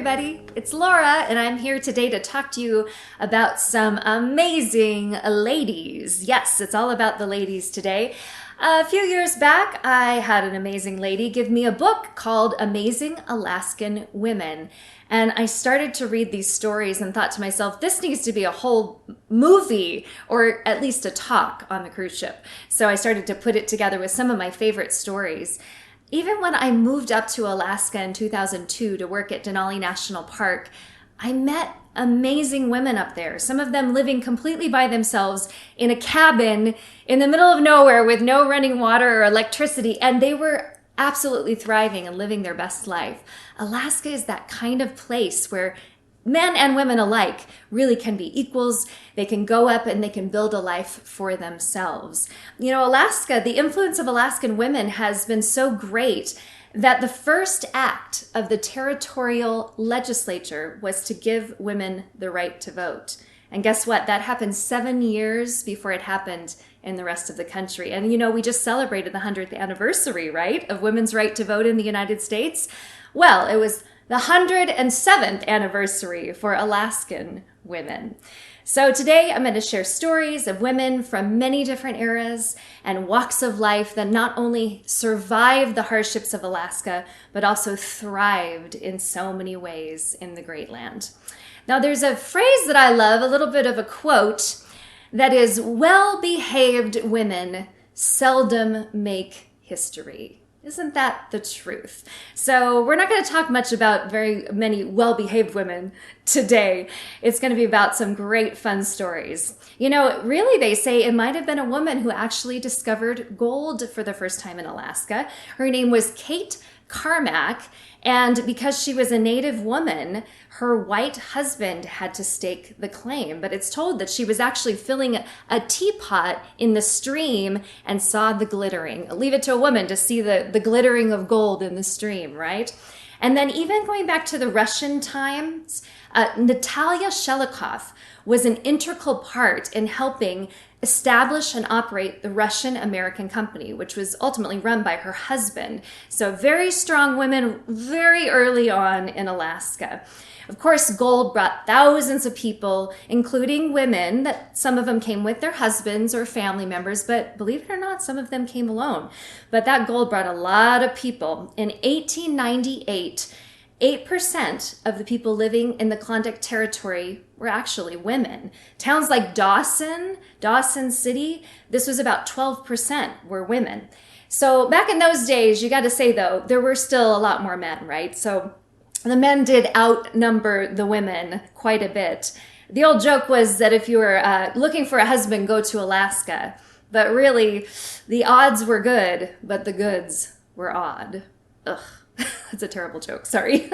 everybody. It's Laura, and I'm here today to talk to you about some amazing ladies. Yes, it's all about the ladies today. A few years back, I had an amazing lady give me a book called Amazing Alaskan Women. And I started to read these stories and thought to myself, this needs to be a whole movie or at least a talk on the cruise ship. So I started to put it together with some of my favorite stories. Even when I moved up to Alaska in 2002 to work at Denali National Park, I met amazing women up there, some of them living completely by themselves in a cabin in the middle of nowhere with no running water or electricity, and they were absolutely thriving and living their best life. Alaska is that kind of place where men and women alike really can be equals. They can go up and they can build a life for themselves. You know, Alaska, the influence of Alaskan women has been so great that the first act of the territorial legislature was to give women the right to vote. And guess what? That happened 7 years before it happened in the rest of the country. And you know, we just celebrated the 100th anniversary, right, of women's right to vote in the United States. Well, it was the 107th anniversary for Alaskan women. So today I'm going to share stories of women from many different eras and walks of life that not only survived the hardships of Alaska, but also thrived in so many ways in the great land. Now there's a phrase that I love, a little bit of a quote, that is, well-behaved women seldom make history. Isn't that the truth? So we're not going to talk much about very many well-behaved women today. It's going to be about some great fun stories. You know, really they say it might have been a woman who actually discovered gold for the first time in Alaska. Her name was Kate Carmack, and because she was a Native woman, her white husband had to stake the claim. But it's told that she was actually filling a teapot in the stream and saw the glittering. Leave it to a woman to see the glittering of gold in the stream, right? And then even going back to the Russian times, Natalia Shelikov was an integral part in helping establish and operate the Russian-American company, which was ultimately run by her husband. So very strong women very early on in Alaska. Of course, gold brought thousands of people, including women, that some of them came with their husbands or family members, but believe it or not, some of them came alone. But that gold brought a lot of people. In 1898, 8% of the people living in the Klondike Territory were actually women. Towns like Dawson City, this was about 12% were women. So back in those days, you got to say though, there were still a lot more men, right? So the men did outnumber the women quite a bit. The old joke was that if you were looking for a husband, go to Alaska. But really, the odds were good, but the goods were odd. Ugh. That's a terrible joke, sorry.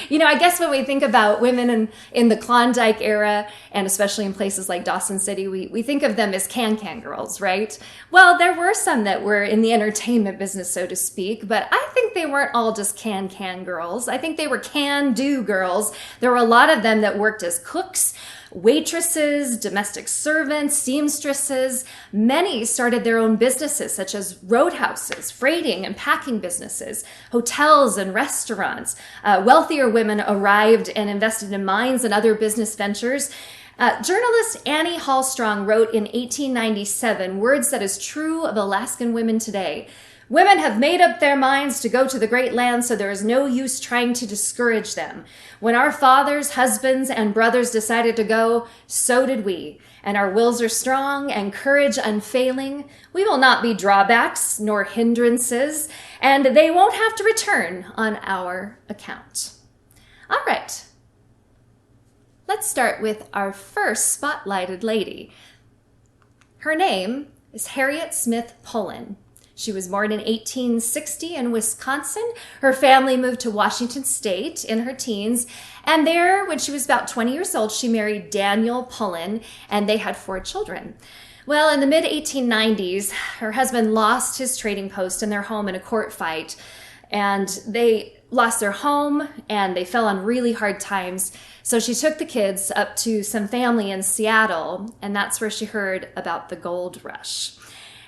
You know, I guess when we think about women in the Klondike era, and especially in places like Dawson City, we think of them as can-can girls, right? Well, there were some that were in the entertainment business, so to speak, but I think they weren't all just can-can girls. I think they were can-do girls. There were a lot of them that worked as cooks, waitresses, domestic servants, seamstresses. Many started their own businesses, such as roadhouses, freighting and packing businesses, hotels and restaurants. Wealthier women arrived and invested in mines and other business ventures. Journalist Annie Hallstrong wrote in 1897 words that is true of Alaskan women today. Women have made up their minds to go to the great land, so there is no use trying to discourage them. When our fathers, husbands, and brothers decided to go, so did we. And our wills are strong and courage unfailing. We will not be drawbacks nor hindrances, and they won't have to return on our account. All right. Let's start with our first spotlighted lady. Her name is Harriet Smith Pullen. She was born in 1860 in Wisconsin. Her family moved to Washington State in her teens. And there, when she was about 20 years old, she married Daniel Pullen, and they had 4 children. Well, in the mid-1890s, her husband lost his trading post and their home in a court fight. And they lost their home, and they fell on really hard times. So she took the kids up to some family in Seattle, and that's where she heard about the gold rush.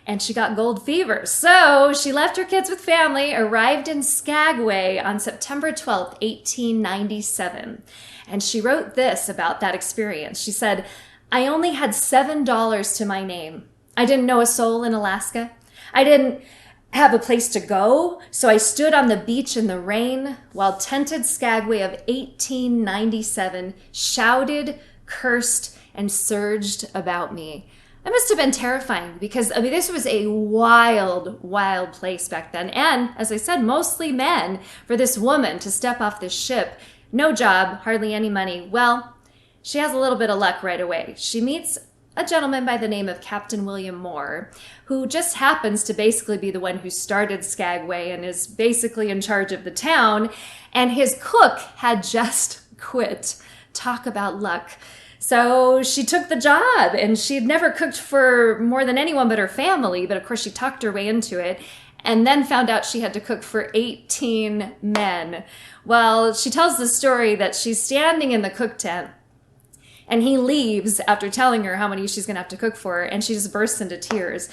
and she got gold fever. So she left her kids with family, arrived in Skagway on September 12th, 1897. And she wrote this about that experience. She said, "I only had $7 to my name. I didn't know a soul in Alaska. I didn't have a place to go, so I stood on the beach in the rain while tented Skagway of 1897 shouted, cursed, and surged about me." It must have been terrifying because, this was a wild, wild place back then. And as I said, mostly men. For this woman to step off this ship, no job, hardly any money. Well, she has a little bit of luck right away. She meets a gentleman by the name of Captain William Moore, who just happens to basically be the one who started Skagway and is basically in charge of the town. And his cook had just quit. Talk about luck. So she took the job, and she had never cooked for more than anyone but her family. But of course, she talked her way into it, and then found out she had to cook for 18 men. Well, she tells the story that she's standing in the cook tent, and he leaves after telling her how many she's going to have to cook for, and she just bursts into tears.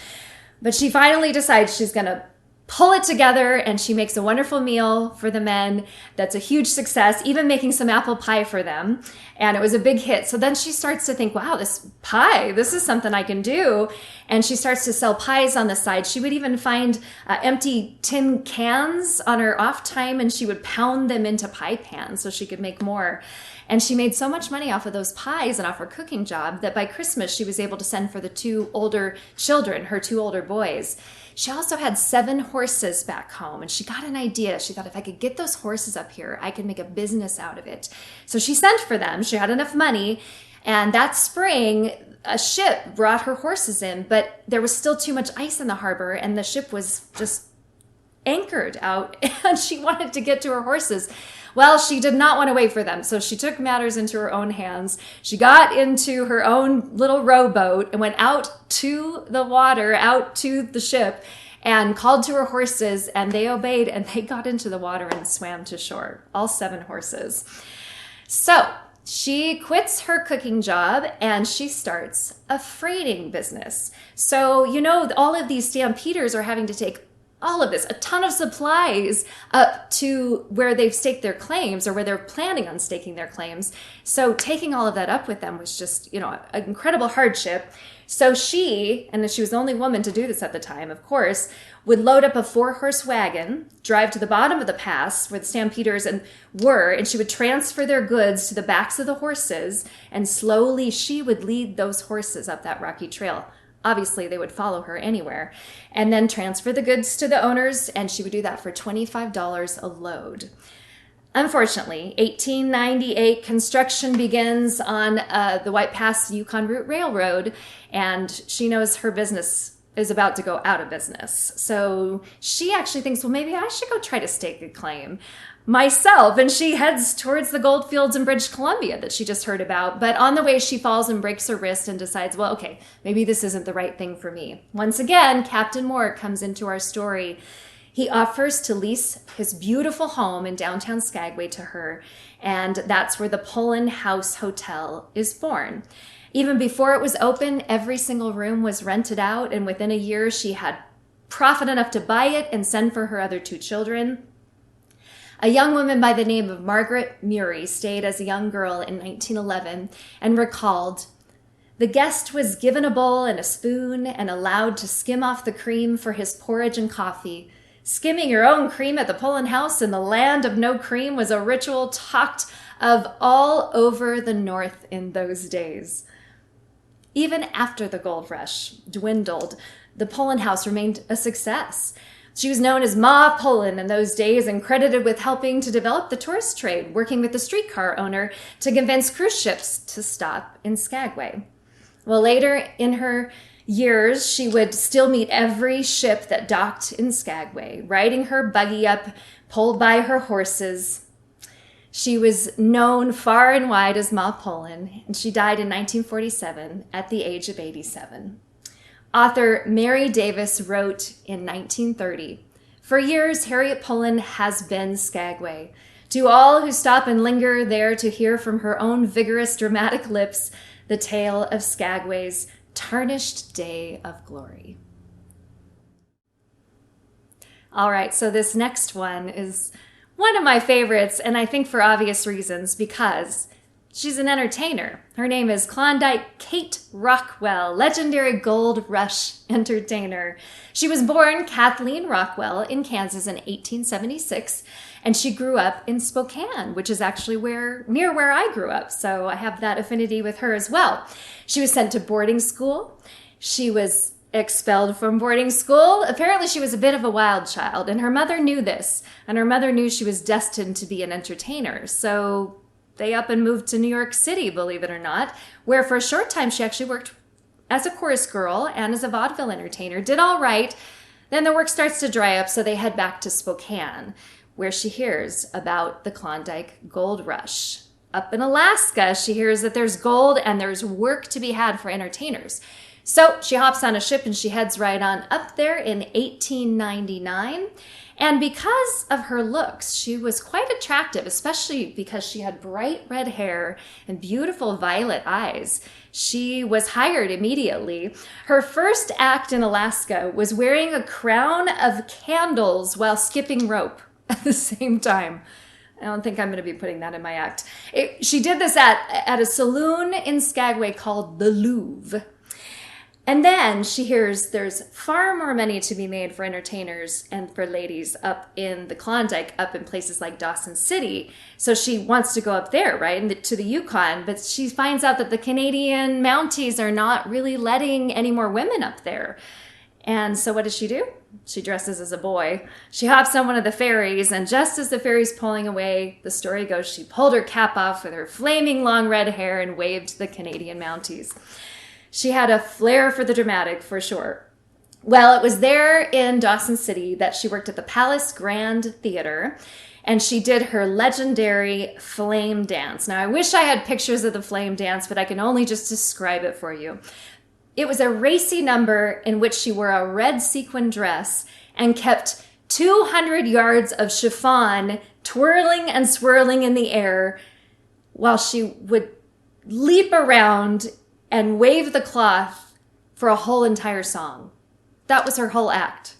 But she finally decides she's going to pull it together, and she makes a wonderful meal for the men that's a huge success, even making some apple pie for them. And it was a big hit. So then she starts to think, wow, this pie, this is something I can do. And she starts to sell pies on the side. She would even find empty tin cans on her off time, and she would pound them into pie pans so she could make more. And she made so much money off of those pies and off her cooking job that by Christmas she was able to send for the two older children, her two older boys. She also had 7 horses back home, and she got an idea. She thought, if I could get those horses up here, I could make a business out of it. So she sent for them. She had enough money, and that spring, a ship brought her horses in, but there was still too much ice in the harbor, and the ship was just anchored out, and she wanted to get to her horses. Well, she did not want to wait for them, so she took matters into her own hands. She got into her own little rowboat and went out to the water, out to the ship, and called to her horses, and they obeyed, and they got into the water and swam to shore, all 7 horses. So she quits her cooking job, and she starts a freighting business. So, all of these stampeders are having to take all of this, a ton of supplies up to where they've staked their claims or where they're planning on staking their claims. So taking all of that up with them was just, an incredible hardship. So she, and she was the only woman to do this at the time, of course, would load up a 4-horse wagon, drive to the bottom of the pass where the stampeders and she would transfer their goods to the backs of the horses, and slowly she would lead those horses up that rocky trail. Obviously, they would follow her anywhere, and then transfer the goods to the owners, and she would do that for $25 a load. Unfortunately, 1898, construction begins on the White Pass Yukon Route Railroad, and she knows her business is about to go out of business. So she actually thinks, well, maybe I should go try to stake a claim myself. And she heads towards the gold fields in British Columbia that she just heard about. But on the way, she falls and breaks her wrist and decides, well, okay, maybe this isn't the right thing for me. Once again, Captain Moore comes into our story. He offers to lease his beautiful home in downtown Skagway to her. And that's where the Pullen House Hotel is born. Even before it was open, every single room was rented out. And within a year, she had profit enough to buy it and send for her other 2 children. A young woman by the name of Margaret Murray stayed as a young girl in 1911 and recalled, "The guest was given a bowl and a spoon and allowed to skim off the cream for his porridge and coffee. Skimming your own cream at the Pullen House in the land of no cream was a ritual talked of all over the North in those days." Even after the gold rush dwindled, the Pullen House remained a success. She was known as Ma Pullen in those days and credited with helping to develop the tourist trade, working with the streetcar owner to convince cruise ships to stop in Skagway. Well, later in her years, she would still meet every ship that docked in Skagway, riding her buggy up, pulled by her horses. She was known far and wide as Ma Pullen, and she died in 1947 at the age of 87. Author Mary Davis wrote in 1930, "For years, Harriet Pullen has been Skagway. To all who stop and linger there to hear from her own vigorous, dramatic lips the tale of Skagway's tarnished day of glory." All right, so this next one is one of my favorites, and I think for obvious reasons because she's an entertainer. Her name is Klondike Kate Rockwell, legendary gold rush entertainer. She was born Kathleen Rockwell in Kansas in 1876, and she grew up in Spokane, which is actually near where I grew up, so I have that affinity with her as well. She was sent to boarding school. She was expelled from boarding school. Apparently she was a bit of a wild child, and her mother knew this, and her mother knew she was destined to be an entertainer. So they up and moved to New York City, believe it or not, where for a short time she actually worked as a chorus girl and as a vaudeville entertainer. Did all right. Then the work starts to dry up, so they head back to Spokane, where she hears about the Klondike Gold Rush. Up in Alaska, she hears that there's gold and there's work to be had for entertainers. So she hops on a ship and she heads right on up there in 1899. And because of her looks, she was quite attractive, especially because she had bright red hair and beautiful violet eyes. She was hired immediately. Her first act in Alaska was wearing a crown of candles while skipping rope at the same time. I don't think I'm going to be putting that in my act. She did this at a saloon in Skagway called the Louvre. And then she hears there's far more money to be made for entertainers and for ladies up in the Klondike, up in places like Dawson City. So she wants to go up there, right, to the Yukon. But she finds out that the Canadian Mounties are not really letting any more women up there. And so what does she do? She dresses as a boy. She hops on one of the ferries, and just as the ferry's pulling away, the story goes, she pulled her cap off with her flaming long red hair and waved to the Canadian Mounties. She had a flair for the dramatic, for sure. Well, it was there in Dawson City that she worked at the Palace Grand Theater, and she did her legendary flame dance. Now, I wish I had pictures of the flame dance, but I can only just describe it for you. It was a racy number in which she wore a red sequin dress and kept 200 yards of chiffon twirling and swirling in the air while she would leap around and wave the cloth for a whole entire song. That was her whole act.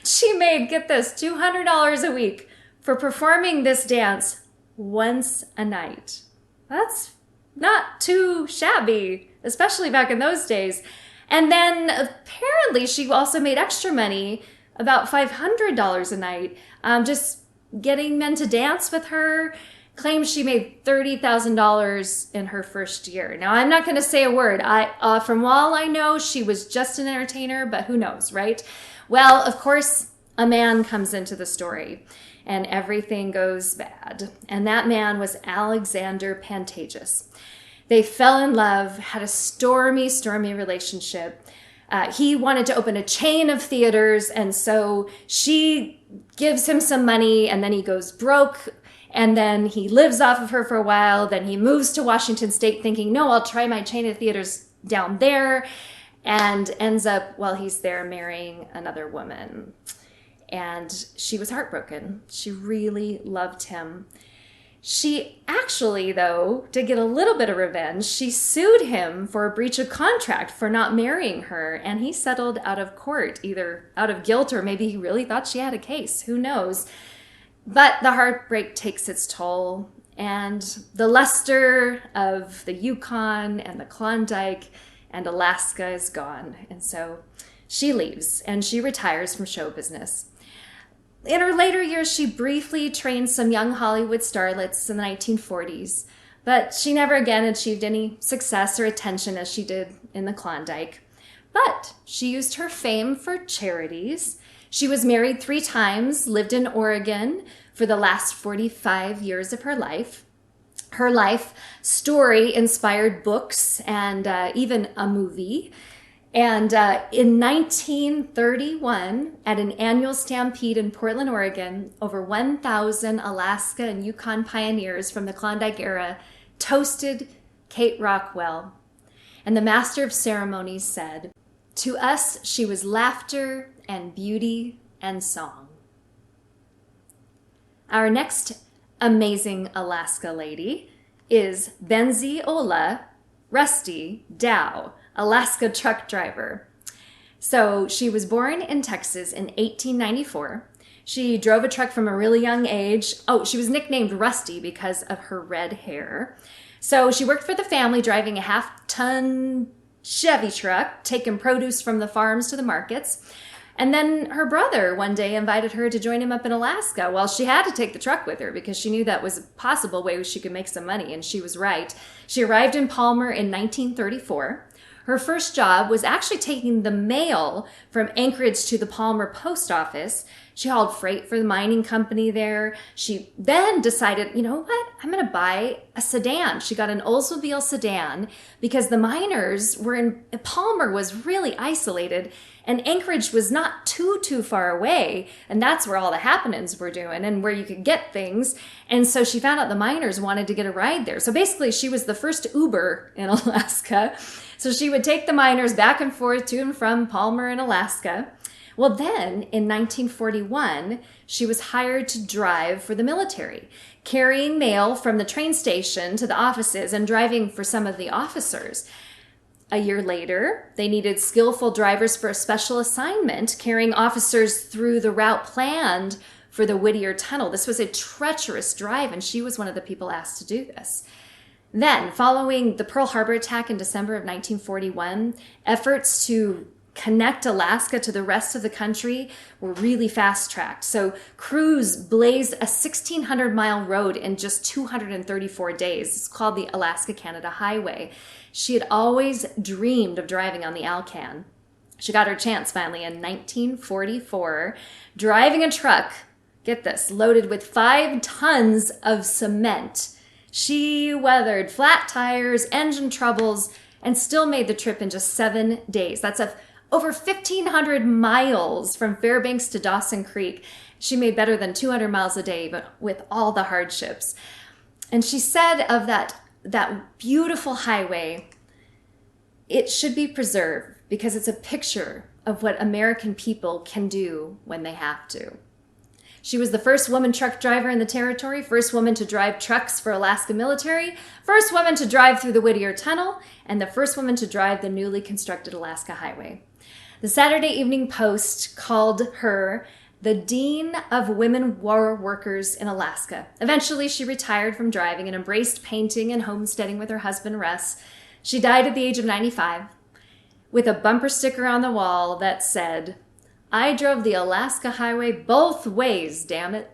She made, get this, $200 a week for performing this dance once a night. That's not too shabby, especially back in those days. And then apparently she also made extra money, about $500 a night, just getting men to dance with her. Claims she made $30,000 in her first year. Now, I'm not going to say a word. From all I know, she was just an entertainer, but who knows, right? Well, of course, a man comes into the story, and everything goes bad. And that man was Alexander Pantages. They fell in love, had a stormy, stormy relationship. He wanted to open a chain of theaters, and so she gives him some money, and then he goes broke. And then he lives off of her for a while. Then he moves to Washington State thinking, no, I'll try my chain of theaters down there. And ends up, while he's there, marrying another woman. And she was heartbroken. She really loved him. She actually, though, to get a little bit of revenge, she sued him for a breach of contract for not marrying her. And he settled out of court, either out of guilt or maybe he really thought she had a case. Who knows? But the heartbreak takes its toll, and the luster of the Yukon and the Klondike and Alaska is gone. And so she leaves, and she retires from show business. In her later years, she briefly trained some young Hollywood starlets in the 1940s, but she never again achieved any success or attention as she did in the Klondike. But she used her fame for charities. She was married 3 times, lived in Oregon for the last 45 years of her life. Her life story inspired books and even a movie. And in 1931, at an annual stampede in Portland, Oregon, over 1,000 Alaska and Yukon pioneers from the Klondike era toasted Kate Rockwell. And the master of ceremonies said, "To us, she was laughter and beauty and song." Our next amazing Alaska lady is Benzie Ola Rusty Dow, Alaska truck driver. So she was born in Texas in 1894. She drove a truck from a really young age. Oh, she was nicknamed Rusty because of her red hair. So she worked for the family driving a half-ton Chevy truck, taking produce from the farms to the markets. And then her brother one day invited her to join him up in Alaska. Well, she had to take the truck with her because she knew that was a possible way she could make some money, and she was right. She arrived in Palmer in 1934. Her first job was actually taking the mail from Anchorage to the Palmer post office. She hauled freight for the mining company there. She then decided, you know what? I'm going to buy a sedan. She got an Oldsmobile sedan because the miners were in Palmer was really isolated, and Anchorage was not too far away. And that's where all the happenings were doing and where you could get things. And so she found out the miners wanted to get a ride there. So basically she was the first Uber in Alaska. So she would take the miners back and forth to and from Palmer in Alaska. Well, then in 1941, she was hired to drive for the military, carrying mail from the train station to the offices and driving for some of the officers. A year later, they needed skillful drivers for a special assignment, carrying officers through the route planned for the Whittier Tunnel. This was a treacherous drive, and she was one of the people asked to do this. Then, following the Pearl Harbor attack in December of 1941, efforts to connect Alaska to the rest of the country were really fast-tracked. So crews blazed a 1,600-mile road in just 234 days. It's called the Alaska-Canada Highway. She had always dreamed of driving on the Alcan. She got her chance finally in 1944, driving a truck, get this, loaded with 5 tons of cement. She weathered flat tires, engine troubles, and still made the trip in just 7 days. That's over 1,500 miles from Fairbanks to Dawson Creek. She made better than 200 miles a day, but with all the hardships. And she said of that beautiful highway, it should be preserved because it's a picture of what American people can do when they have to. She was the first woman truck driver in the territory, first woman to drive trucks for Alaska military, first woman to drive through the Whittier Tunnel, and the first woman to drive the newly constructed Alaska Highway. The Saturday Evening Post called her the Dean of Women War Workers in Alaska. Eventually, she retired from driving and embraced painting and homesteading with her husband, Russ. She died at the age of 95 with a bumper sticker on the wall that said, "I drove the Alaska Highway both ways, damn it."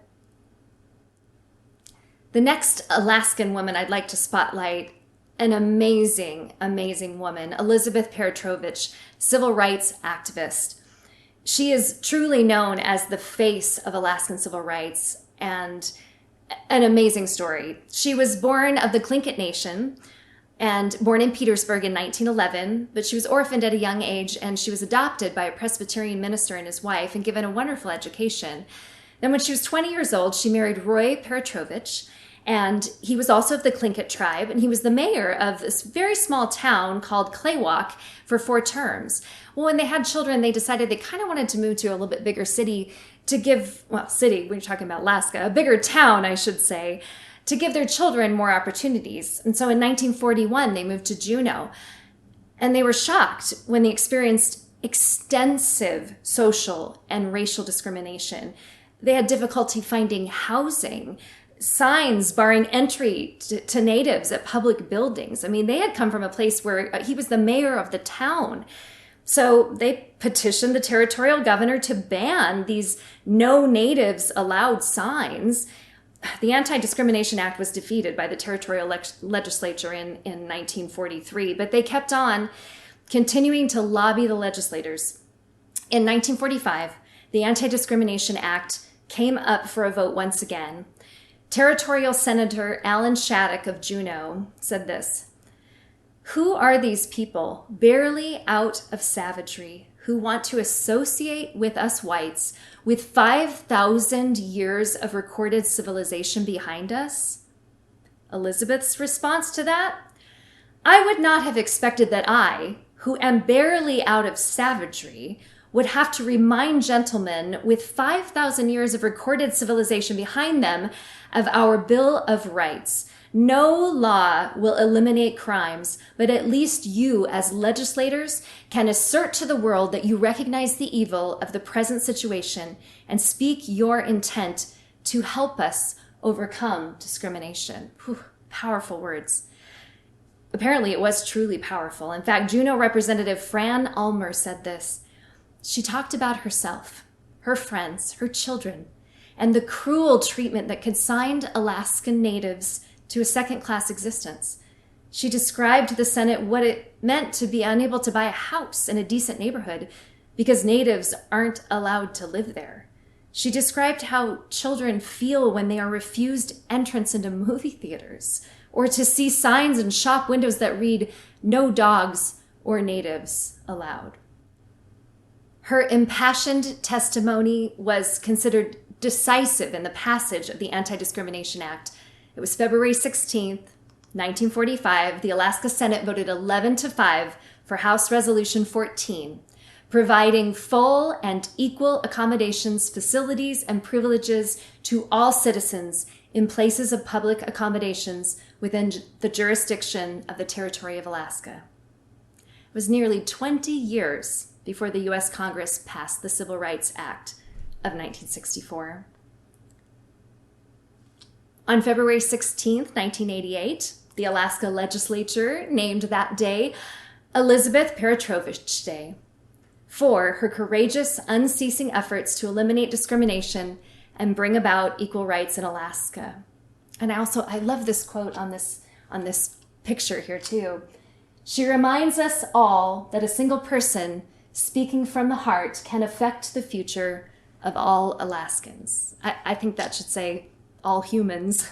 The next Alaskan woman I'd like to spotlight, an amazing, amazing woman, Elizabeth Petrovich, civil rights activist. She is truly known as the face of Alaskan civil rights and an amazing story. She was born of the Tlingit Nation and born in Petersburg in 1911, but she was orphaned at a young age and she was adopted by a Presbyterian minister and his wife and given a wonderful education. Then when she was 20 years old, she married Roy Petrovich, and he was also of the Tlingit tribe, and he was the mayor of this very small town called Claywalk for 4 terms. Well, when they had children, they decided they kind of wanted to move to a little bit bigger city to give, well, city, we're talking about Alaska, a bigger town, I should say, to give their children more opportunities. And so in 1941, they moved to Juneau, and they were shocked when they experienced extensive social and racial discrimination. They had difficulty finding housing, signs barring entry to natives at public buildings. I mean, they had come from a place where he was the mayor of the town. So they petitioned the territorial governor to ban these no natives allowed signs. The Anti-Discrimination Act was defeated by the territorial legislature in 1943, but they kept on continuing to lobby the legislators. In 1945, the Anti-Discrimination Act came up for a vote once again. Territorial Senator Alan Shattuck of Juneau said this: "Who are these people, barely out of savagery, who want to associate with us whites with 5,000 years of recorded civilization behind us?" Elizabeth's response to that: "I would not have expected that I, who am barely out of savagery, would have to remind gentlemen with 5,000 years of recorded civilization behind them of our Bill of Rights. No law will eliminate crimes, but at least you, as legislators, can assert to the world that you recognize the evil of the present situation and speak your intent to help us overcome discrimination. Whew, powerful words. Apparently, it was truly powerful. In fact, Juneau Representative Fran Ulmer said this. She talked about herself, her friends, her children, and the cruel treatment that consigned Alaskan natives to a second-class existence. She described to the Senate what it meant to be unable to buy a house in a decent neighborhood because natives aren't allowed to live there. She described how children feel when they are refused entrance into movie theaters or to see signs in shop windows that read, "No dogs or natives allowed." Her impassioned testimony was considered decisive in the passage of the Anti-Discrimination Act. It was February 16th, 1945. The Alaska Senate voted 11-5 for House Resolution 14, providing full and equal accommodations, facilities, and privileges to all citizens in places of public accommodations within the jurisdiction of the Territory of Alaska. It was nearly 20 years before the U.S. Congress passed the Civil Rights Act of 1964. On February 16th, 1988, the Alaska legislature named that day Elizabeth Peratrovich Day for her courageous, unceasing efforts to eliminate discrimination and bring about equal rights in Alaska. And I love this quote on this picture here too. She reminds us all that a single person speaking from the heart can affect the future of all Alaskans. I think that should say all humans.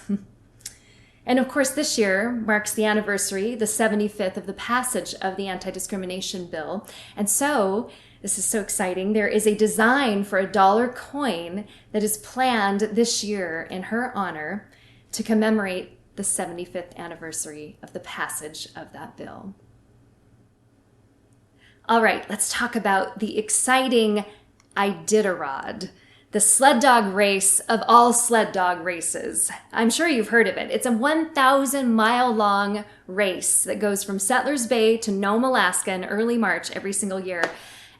And of course, this year marks the anniversary, the 75th of the passage of the anti-discrimination bill. And so, this is so exciting, there is a design for a dollar coin that is planned this year in her honor to commemorate the 75th anniversary of the passage of that bill. All right, let's talk about the exciting Iditarod, the sled dog race of all sled dog races. I'm sure you've heard of it. It's a 1,000-mile-long race that goes from Settlers Bay to Nome, Alaska in early March every single year.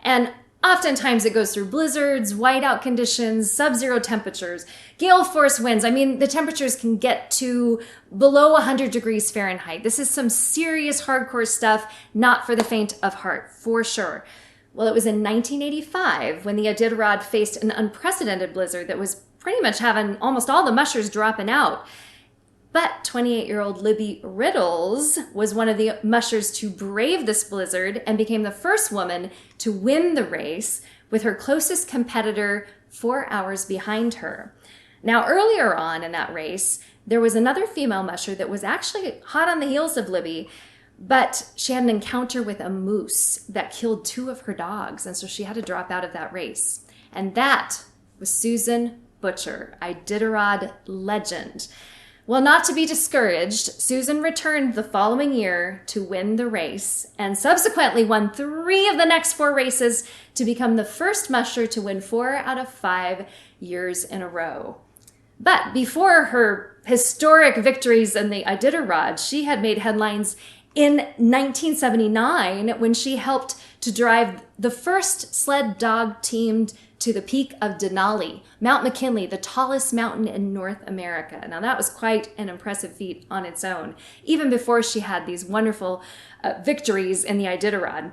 And oftentimes it goes through blizzards, whiteout conditions, sub-zero temperatures, gale force winds. I mean, the temperatures can get to below 100 degrees Fahrenheit. This is some serious hardcore stuff, not for the faint of heart, for sure. Well, it was in 1985 when the Iditarod faced an unprecedented blizzard that was pretty much having almost all the mushers dropping out. But 28-year-old Libby Riddles was one of the mushers to brave this blizzard and became the first woman to win the race, with her closest competitor 4 hours behind her. Now, earlier on in that race, there was another female musher that was actually hot on the heels of Libby, but she had an encounter with a moose that killed 2 of her dogs, and so she had to drop out of that race. And that was Susan Butcher, Iditarod legend. Well, not to be discouraged, Susan returned the following year to win the race and subsequently won 3 of the next 4 races to become the first musher to win 4 out of 5 years in a row. But before her historic victories in the Iditarod, she had made headlines in 1979 when she helped to drive the first sled dog team to the peak of Denali, Mount McKinley, the tallest mountain in North America. Now that was quite an impressive feat on its own, even before she had these wonderful victories in the Iditarod.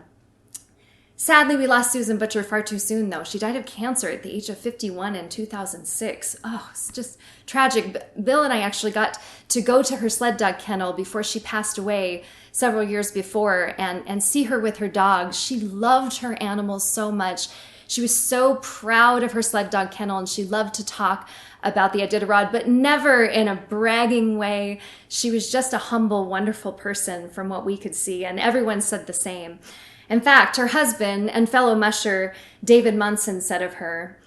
Sadly, we lost Susan Butcher far too soon, though. She died of cancer at the age of 51 in 2006. Oh, it's just tragic. Bill and I actually got to go to her sled dog kennel before she passed away several years before and see her with her dogs. She loved her animals so much. She was so proud of her sled dog kennel, and she loved to talk about the Iditarod, but never in a bragging way. She was just a humble, wonderful person from what we could see, and everyone said the same. In fact, her husband and fellow musher, David Munson, said of her,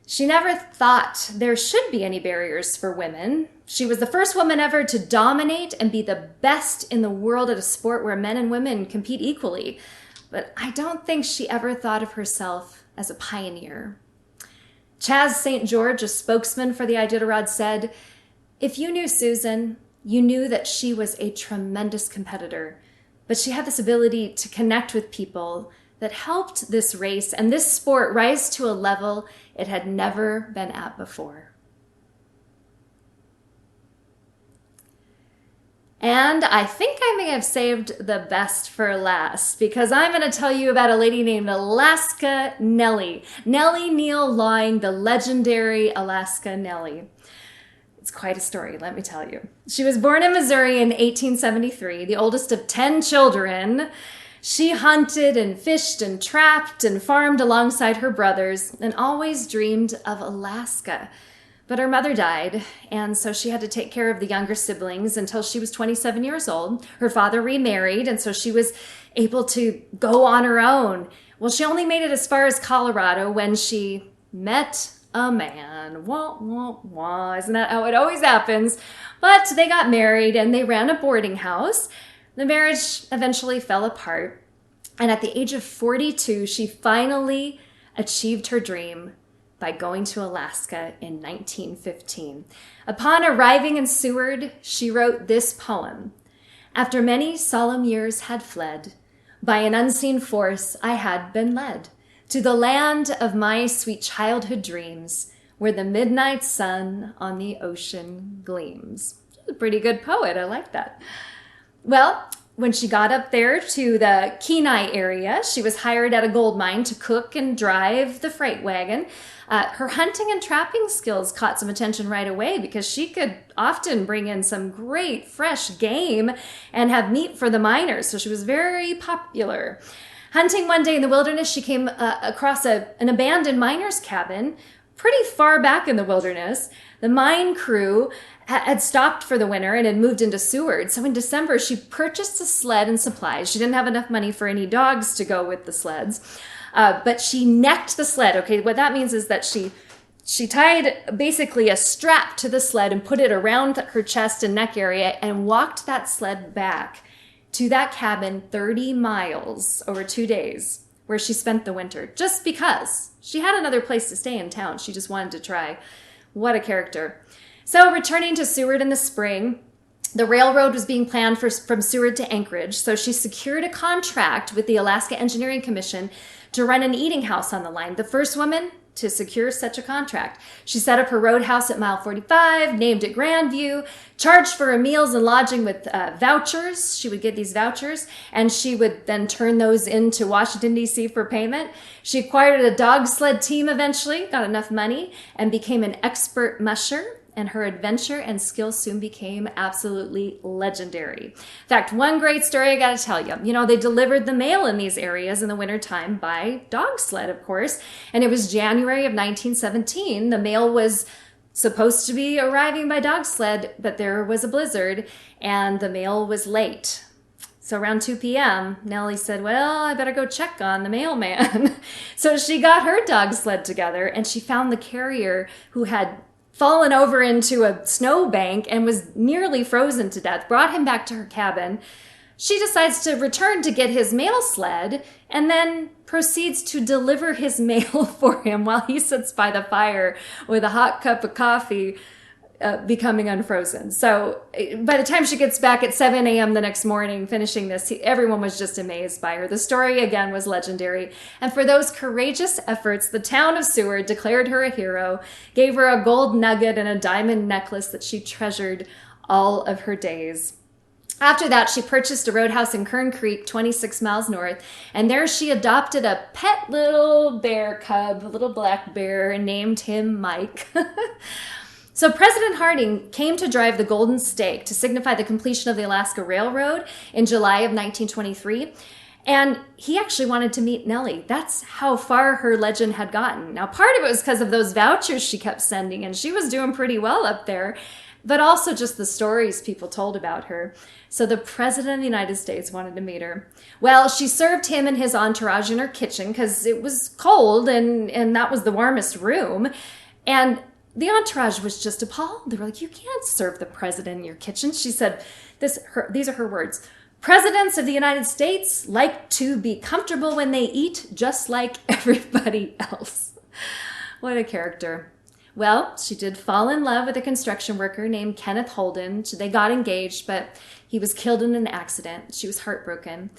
"She never thought there should be any barriers for women. She was the first woman ever to dominate and be the best in the world at a sport where men and women compete equally. But I don't think she ever thought of herself as a pioneer." Chaz St. George, a spokesman for the Iditarod, said, "If you knew Susan, you knew that she was a tremendous competitor, but she had this ability to connect with people that helped this race and this sport rise to a level it had never been at before. And I think I may have saved the best for last, because I'm going to tell you about a lady named Alaska Nellie. Nellie Neal Lawing, the legendary Alaska Nellie. It's quite a story, let me tell you. She was born in Missouri in 1873, the oldest of 10 children. She hunted and fished and trapped and farmed alongside her brothers and always dreamed of Alaska. But her mother died, and so she had to take care of the younger siblings until she was 27 years old. Her father remarried, and so she was able to go on her own. Well, she only made it as far as Colorado when she met a man. Wah, wah, wah. Isn't that how it always happens? But they got married, and they ran a boarding house. The marriage eventually fell apart, and at the age of 42, she finally achieved her dream by going to Alaska in 1915. Upon arriving in Seward, she wrote this poem. After many solemn years had fled, by an unseen force I had been led to the land of my sweet childhood dreams, where the midnight sun on the ocean gleams. She's a pretty good poet, I like that. Well, when she got up there to the Kenai area, she was hired at a gold mine to cook and drive the freight wagon. Her hunting and trapping skills caught some attention right away because she could often bring in some great fresh game and have meat for the miners. So she was very popular. Hunting one day in the wilderness, she came across an abandoned miner's cabin pretty far back in the wilderness. The mine crew had stopped for the winter and had moved into Seward. So in December, she purchased a sled and supplies. She didn't have enough money for any dogs to go with the sleds. But she necked the sled. Okay, what that means is that she tied basically a strap to the sled and put it around her chest and neck area and walked that sled back to that cabin 30 miles over 2 days where she spent the winter just because she had another place to stay in town. She just wanted to try. What a character. So returning to Seward in the spring, the railroad was being planned from Seward to Anchorage. So she secured a contract with the Alaska Engineering Commission to run an eating house on the line. The first woman to secure such a contract. She set up her roadhouse at mile 45, named it Grandview, charged for her meals and lodging with vouchers. She would get these vouchers, and she would then turn those into Washington, D.C. for payment. She acquired a dog sled team eventually, got enough money, and became an expert musher. And her adventure and skill soon became absolutely legendary. In fact, one great story I got to tell you. You know, they delivered the mail in these areas in the wintertime by dog sled, of course. And it was January of 1917. The mail was supposed to be arriving by dog sled, but there was a blizzard and the mail was late. So around 2 p.m., Nellie said, well, I better go check on the mailman. So she got her dog sled together and she found the carrier who had fallen over into a snowbank and was nearly frozen to death, brought him back to her cabin. She decides to return to get his mail sled and then proceeds to deliver his mail for him while he sits by the fire with a hot cup of coffee, becoming unfrozen. So by the time she gets back at 7 a.m. the next morning, finishing this, everyone was just amazed by her. The story, again, was legendary. And for those courageous efforts, the town of Seward declared her a hero, gave her a gold nugget and a diamond necklace that she treasured all of her days. After that, she purchased a roadhouse in Kern Creek, 26 miles north, and there she adopted a pet little bear cub, a little black bear, and named him Mike. So President Harding came to drive the Golden Stake to signify the completion of the Alaska Railroad in July of 1923. And he actually wanted to meet Nellie. That's how far her legend had gotten. Now, part of it was because of those vouchers she kept sending, and she was doing pretty well up there, but also just the stories people told about her. So the President of the United States wanted to meet her. Well, she served him and his entourage in her kitchen because it was cold, and that was the warmest room. And the entourage was just appalled. They were like, you can't serve the president in your kitchen. She said, these are her words. Presidents of the United States like to be comfortable when they eat, just like everybody else. What a character. Well, she did fall in love with a construction worker named Kenneth Holden. They got engaged, but he was killed in an accident. She was heartbroken.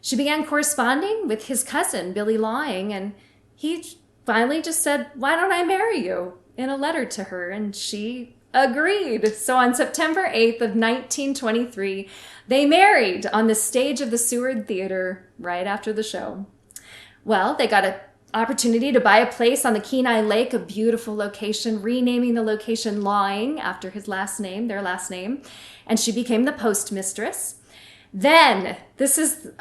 She began corresponding with his cousin, Billy Lawing, and he finally just said, "Why don't I marry you?" in a letter to her, and she agreed. So on September 8th of 1923, they married on the stage of the Seward Theater right after the show. Well, they got an opportunity to buy a place on the Kenai Lake, a beautiful location, renaming the location Lawing after his last name, their last name, and she became the postmistress. Then, this is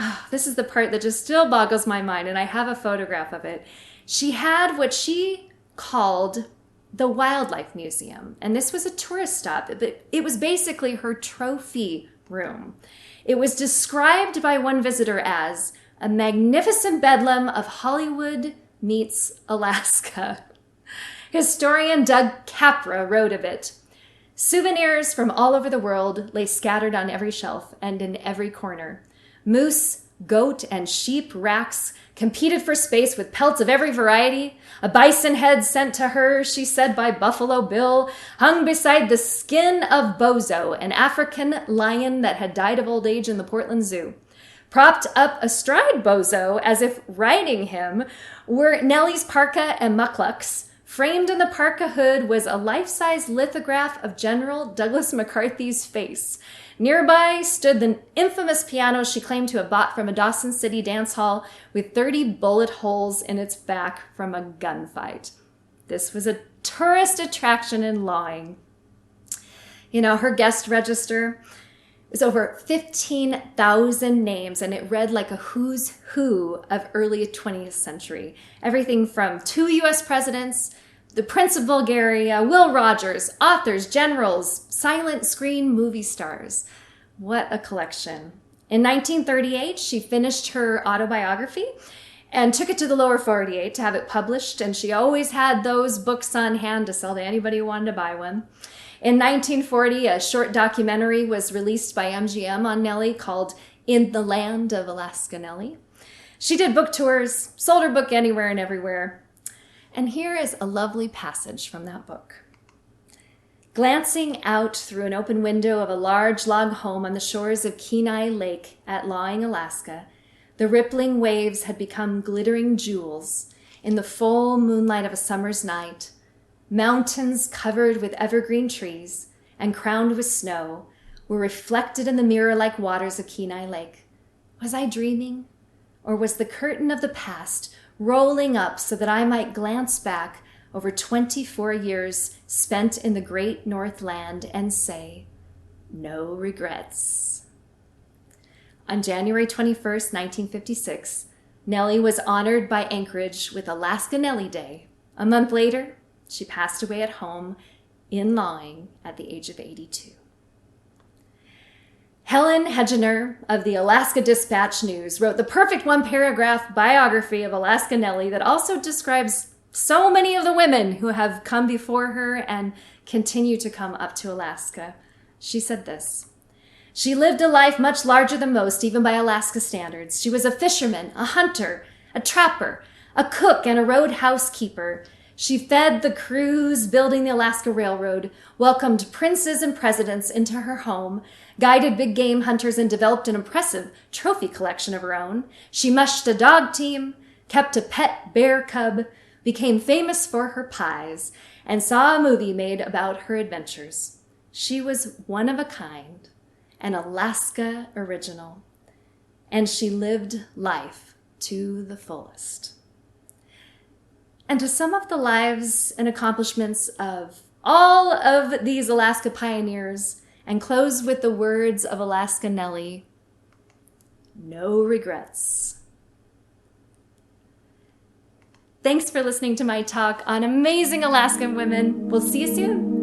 the part that just still boggles my mind, and I have a photograph of it. She had what she called the Wildlife Museum, and this was a tourist stop, but it was basically her trophy room. It was described by one visitor as a magnificent bedlam of Hollywood meets Alaska. Historian Doug Capra wrote of it, "Souvenirs from all over the world lay scattered on every shelf and in every corner. Moose, goat, and sheep racks competed for space with pelts of every variety. A bison head sent to her, she said, by Buffalo Bill, hung beside the skin of Bozo, an African lion that had died of old age in the Portland Zoo. Propped up astride Bozo, as if riding him, were Nellie's parka and mucklucks. Framed in the parka hood was a life-size lithograph of General Douglas MacArthur's face. Nearby stood the infamous piano she claimed to have bought from a Dawson City dance hall with 30 bullet holes in its back from a gunfight." This was a tourist attraction in Lawing. You know, her guest register was over 15,000 names, and it read like a who's who of early 20th century. Everything from 2 U.S. presidents, the Prince of Bulgaria, Will Rogers, authors, generals, silent screen movie stars. What a collection. In 1938, she finished her autobiography and took it to the lower 48 to have it published, and she always had those books on hand to sell to anybody who wanted to buy one. In 1940, a short documentary was released by MGM on Nellie called In the Land of Alaska Nellie. She did book tours, sold her book anywhere and everywhere. And here is a lovely passage from that book. "Glancing out through an open window of a large log home on the shores of Kenai Lake at Lawing, Alaska, the rippling waves had become glittering jewels in the full moonlight of a summer's night. Mountains covered with evergreen trees and crowned with snow were reflected in the mirror-like waters of Kenai Lake. Was I dreaming? Or was the curtain of the past rolling up so that I might glance back over 24 years spent in the great Northland and say, no regrets?" On January 21st, 1956, Nellie was honored by Anchorage with Alaska Nellie Day. A month later, she passed away at home in Lawing at the age of 82. Helen Hegener of the Alaska Dispatch News wrote the perfect one-paragraph biography of Alaska Nellie that also describes so many of the women who have come before her and continue to come up to Alaska. She said this, "She lived a life much larger than most, even by Alaska standards. She was a fisherman, a hunter, a trapper, a cook, and a roadhouse keeper. She fed the crews building the Alaska Railroad, welcomed princes and presidents into her home, guided big game hunters, and developed an impressive trophy collection of her own. She mushed a dog team, kept a pet bear cub, became famous for her pies, and saw a movie made about her adventures. She was one of a kind, an Alaska original, and she lived life to the fullest." And to sum up the lives and accomplishments of all of these Alaska pioneers and close with the words of Alaska Nellie, no regrets. Thanks for listening to my talk on amazing Alaskan women. We'll see you soon.